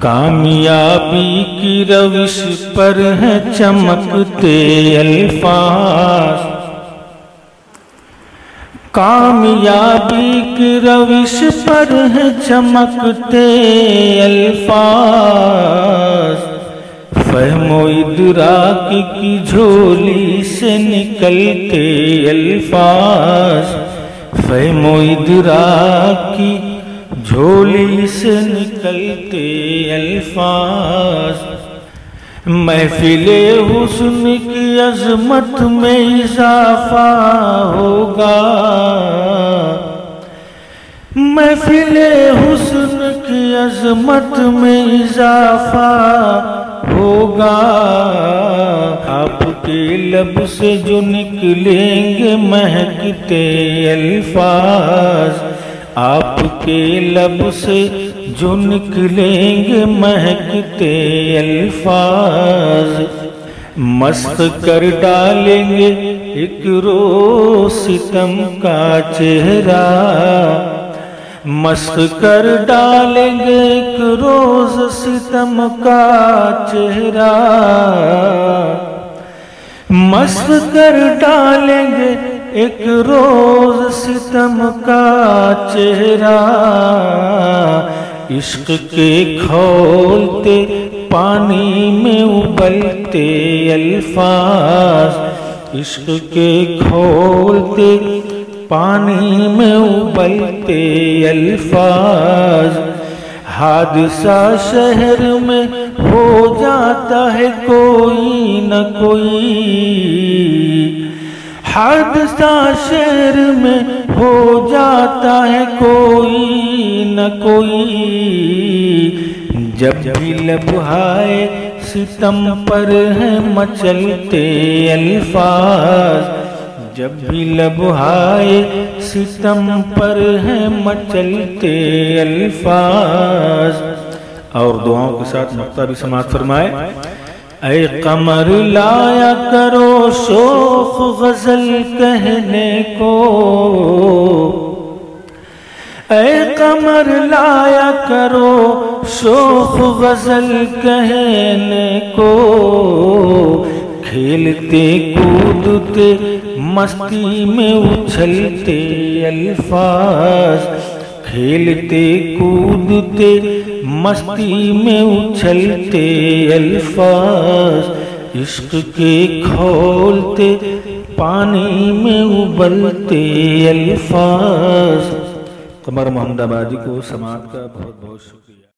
کامیابی کی روش پر ہیں چمکتے الفاظ، کامیابی کی روش پر ہیں چمکتے الفاظ، فہم و ادراک کی جھولی سے نکلتے الفاظ، فہم و ادراک کی جھولی سے نکلتے الفاظ، محفل حسن کی عظمت میں اضافہ ہوگا، محفل حسن کی عظمت میں اضافہ ہوگا، آپ کے لب سے جو نکلیں گے مہکتے الفاظ، آپ کے لب سے جو نکلیں گے مہکتے الفاظ، مست کر ڈالیں گے ایک روز ستم کا چہرہ، مست کر ڈالیں گے ایک روز ستم کا چہرہ، مست کر ڈالیں گے ایک روز ستم کا چہرہ، عشق کے کھولتے پانی میں ابلتے الفاظ، عشق کے کھولتے پانی میں ابلتے الفاظ، حادثہ شہر میں ہو جاتا ہے کوئی نہ کوئی، حادثہ شہر میں ہو جاتا ہے کوئی نہ کوئی، جب بھی لبہائے ستم پر ہیں مچلتے الفاظ، جب بھی لبہائے ستم پر ہیں مچلتے الفاظ۔ اور دعاؤں کے ساتھ نقطہ بھی سماعت فرمائے۔ اے قمر لایا کرو شوخ غزل کہنے کو، اے قمر لایا کرو شوخ غزل کہنے کو، کھیلتے کودتے مستی میں اچھلتے الفاظ، کھیلتے کودتے مستی میں اچھلتے الفاظ، عشق کے کھولتے پانی میں ابلتے الفاظ۔ قمر محمد آبادی کو سماعت کا بہت بہت شکریہ۔